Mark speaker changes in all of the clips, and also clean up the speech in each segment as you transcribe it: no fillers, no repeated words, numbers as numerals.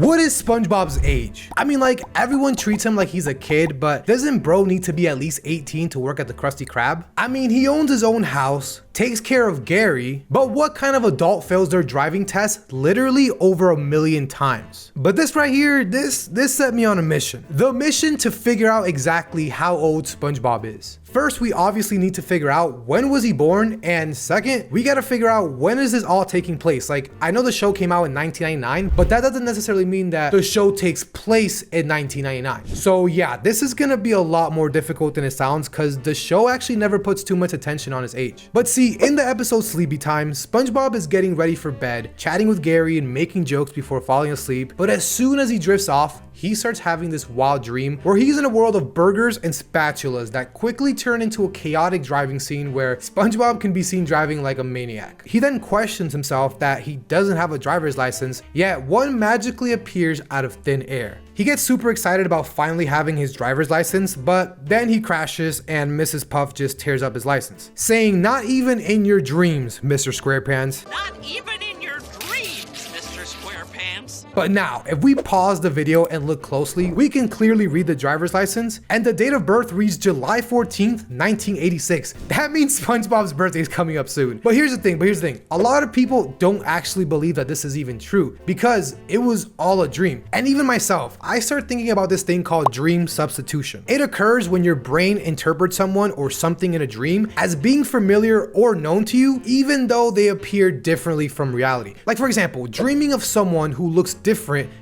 Speaker 1: What is SpongeBob's age? I mean, like, everyone treats him like he's a kid, but doesn't bro need to be at least 18 to work at the Krusty Krab? I mean, he owns his own house, takes care of Gary, but what kind of adult fails their driving test literally over 1,000,000 times? But this right here, this set me on a mission. The mission to figure out exactly how old SpongeBob is. First, we obviously need to figure out when was he born, and second, we gotta figure out when is this all taking place. Like, I know the show came out in 1999, but that doesn't necessarily mean that the show takes place in 1999. So yeah, this is gonna be a lot more difficult than it sounds because the show actually never puts too much attention on his age. But see, in the episode Sleepy Time, SpongeBob is getting ready for bed, chatting with Gary and making jokes before falling asleep, but as soon as he drifts off, he starts having this wild dream where he's in a world of burgers and spatulas that quickly turn into a chaotic driving scene where SpongeBob can be seen driving like a maniac. He then questions himself that he doesn't have a driver's license, yet one magically appears out of thin air. He gets super excited about finally having his driver's license, but then he crashes and Mrs. Puff just tears up his license, saying, "Not even in your dreams, Mr. SquarePants."
Speaker 2: Not even in your dreams, Mr. SquarePants.
Speaker 1: But now, if we pause the video and look closely, we can clearly read the driver's license, and the date of birth reads July 14th, 1986. That means SpongeBob's birthday is coming up soon. But here's the thing, a lot of people don't actually believe that this is even true because it was all a dream. And even myself, I start thinking about this thing called dream substitution. It occurs when your brain interprets someone or something in a dream as being familiar or known to you, even though they appear differently from reality. Like, for example, dreaming of someone who looks different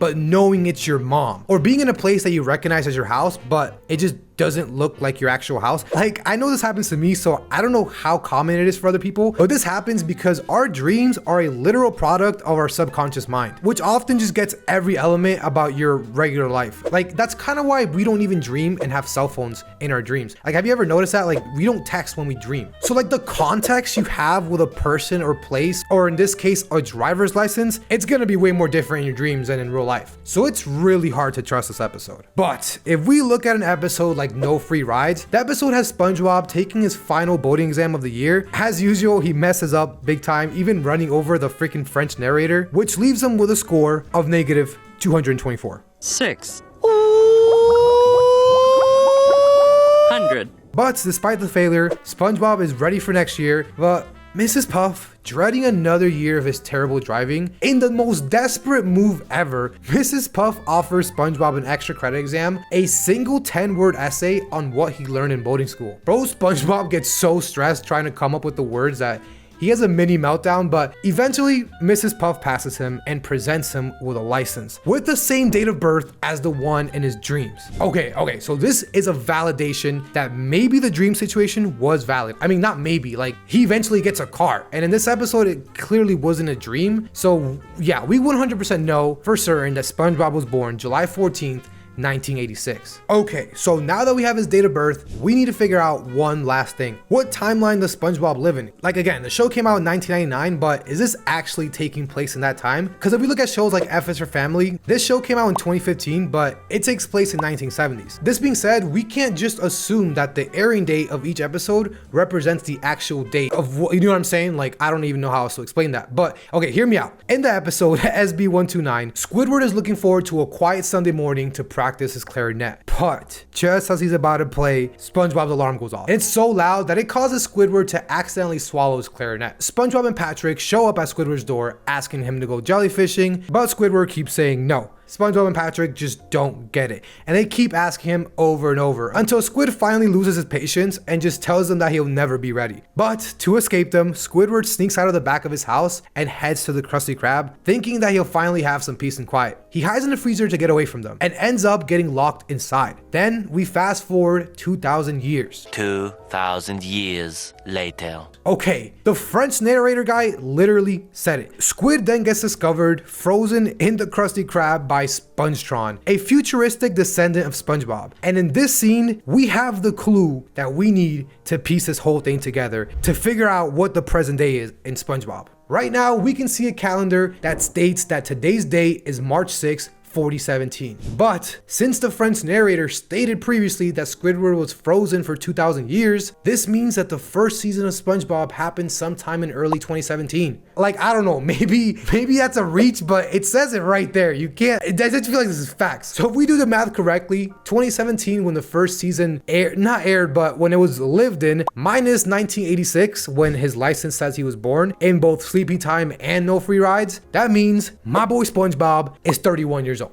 Speaker 1: but knowing it's your mom, or being in a place that you recognize as your house but it just doesn't look like your actual house. Like, I know this happens to me, so I don't know how common it is for other people, but this happens because our dreams are a literal product of our subconscious mind, which often just gets every element about your regular life. Like, that's kind of why we don't even dream and have cell phones in our dreams. Like, have you ever noticed that? Like, we don't text when we dream. So like, the context you have with a person or place, or in this case, a driver's license, it's gonna be way more different in your dreams than in real life. So it's really hard to trust this episode. But if we look at an episode like No Free Rides, the episode has SpongeBob taking his final boating exam of the year. As usual, he messes up big time, even running over the freaking French narrator, which leaves him with a score of negative 224.
Speaker 2: 600.
Speaker 1: But despite the failure, SpongeBob is ready for next year, but Mrs. Puff, dreading another year of his terrible driving, in the most desperate move ever, Mrs. Puff offers SpongeBob an extra credit exam, a single 10-word essay on what he learned in boating school. Bro, SpongeBob gets so stressed trying to come up with the words that he has a mini meltdown, but eventually Mrs. Puff passes him and presents him with a license with the same date of birth as the one in his dreams. Okay, so this is a validation that maybe the dream situation was valid. I mean, not maybe, like, he eventually gets a car, and in this episode it clearly wasn't a dream. So yeah, we 100% know for certain that SpongeBob was born July 14th, 1986. Okay, so now that we have his date of birth, we need to figure out one last thing. What timeline does SpongeBob live in? Like, again, the show came out in 1999, but is this actually taking place in that time? Because if we look at shows like F is for Family, this show came out in 2015, but it takes place in 1970s. This being said, we can't just assume that the airing date of each episode represents the actual date of what, you know what I'm saying? Like, I don't even know how else to explain that. But okay, hear me out. In the episode SB129, Squidward is looking forward to a quiet Sunday morning to practice his clarinet. But just as he's about to play, SpongeBob's alarm goes off. It's so loud that it causes Squidward to accidentally swallow his clarinet. SpongeBob and Patrick show up at Squidward's door asking him to go jellyfishing, but Squidward keeps saying no. SpongeBob and Patrick just don't get it, and they keep asking him over and over until Squid finally loses his patience and just tells them that he'll never be ready. But to escape them, Squidward sneaks out of the back of his house and heads to the Krusty Krab, thinking that he'll finally have some peace and quiet. He hides in the freezer to get away from them and ends up getting locked inside. Then we fast forward 2,000 years.
Speaker 2: 2,000 years later.
Speaker 1: Okay, the French narrator guy literally said it. Squid then gets discovered frozen in the Krusty Krab by Spongetron, a futuristic descendant of SpongeBob. And in this scene, we have the clue that we need to piece this whole thing together to figure out what the present day is in SpongeBob. Right now, we can see a calendar that states that today's date is March 6th, 4017. But since the French narrator stated previously that Squidward was frozen for 2,000 years, this means that the first season of SpongeBob happened sometime in early 2017. Like, I don't know, maybe that's a reach, but it says it right there. You can't, I just feel like this is facts. So if we do the math correctly, 2017 when the first season aired, but when it was lived in, minus 1986 when his license says he was born, in both Sleepy Time and No Free Rides, that means my boy SpongeBob is 31 years old.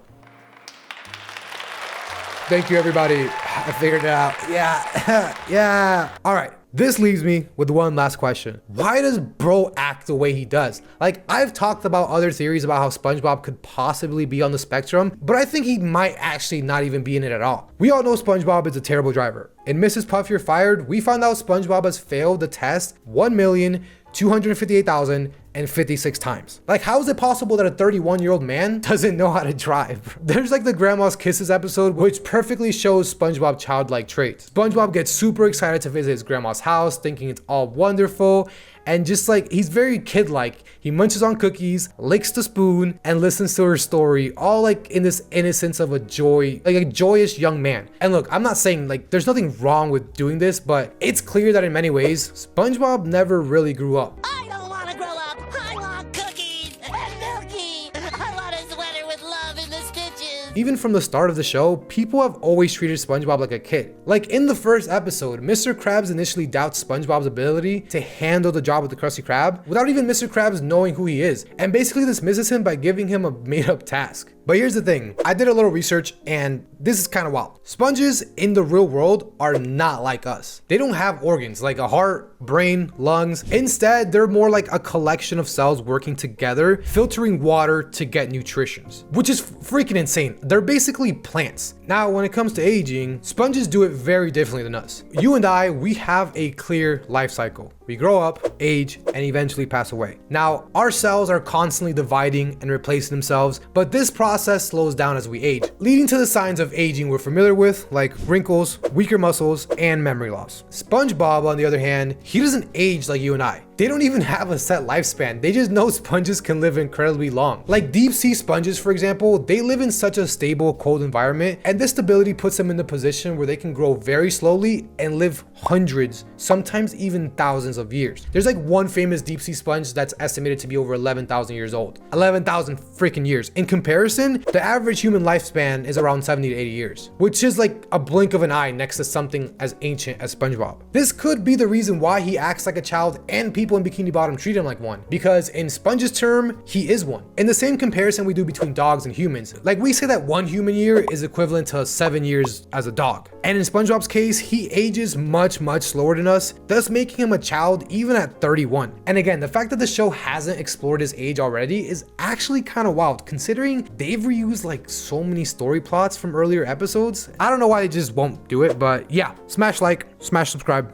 Speaker 1: Thank you, everybody. I figured it out. Yeah. Yeah. All right. This leaves me with one last question. Why does bro act the way he does? Like, I've talked about other theories about how SpongeBob could possibly be on the spectrum, but I think he might actually not even be in it at all. We all know SpongeBob is a terrible driver. In Mrs. Puff, You're Fired, we found out SpongeBob has failed the test 1,258,056 times. Like, how is it possible that a 31-year-old man doesn't know how to drive? There's like the Grandma's Kisses episode, which perfectly shows SpongeBob childlike traits. SpongeBob gets super excited to visit his grandma's house, thinking it's all wonderful, and just like, he's very kid-like. He munches on cookies, licks the spoon, and listens to her story, all like in this innocence of a joyous young man. And look, I'm not saying like there's nothing wrong with doing this, but it's clear that in many ways, SpongeBob never really grew up.
Speaker 3: I don't want to grow up. I want cookies and milky. I want a sweater with love in the stitches.
Speaker 1: Even from the start of the show, people have always treated SpongeBob like a kid. Like in the first episode, Mr. Krabs initially doubts SpongeBob's ability to handle the job with the Krusty Krab without even Mr. Krabs knowing who he is, and basically dismisses him by giving him a made-up task. But here's the thing, I did a little research and this is kind of wild. Sponges in the real world are not like us. They don't have organs like a heart, brain, lungs. Instead, they're more like a collection of cells working together, filtering water to get nutrition, which is freaking insane. They're basically plants. Now, when it comes to aging, sponges do it very differently than us. You and I, we have a clear life cycle. We grow up, age, and eventually pass away. Now, our cells are constantly dividing and replacing themselves, but this process slows down as we age, leading to the signs of aging we're familiar with, like wrinkles, weaker muscles, and memory loss. SpongeBob, on the other hand, he doesn't age like you and I. They don't even have a set lifespan. They just know sponges can live incredibly long. Like deep sea sponges, for example, they live in such a stable, cold environment, and this stability puts them in the position where they can grow very slowly and live hundreds, sometimes even thousands of years. There's like one famous deep sea sponge that's estimated to be over 11,000 years old. 11,000 freaking years. In comparison, the average human lifespan is around 70 to 80 years, which is like a blink of an eye next to something as ancient as SpongeBob. This could be the reason why he acts like a child and people in Bikini Bottom treat him like one, because in Sponge's term, he is one. In the same comparison we do between dogs and humans, like we say that 1 human year is equivalent to 7 years as a dog. And in SpongeBob's case, he ages much slower than us, thus making him a child even at 31. And again, the fact that the show hasn't explored his age already is actually kind of wild, considering they've reused like so many story plots from earlier episodes. I don't know why they just won't do it, but yeah, smash like, smash subscribe.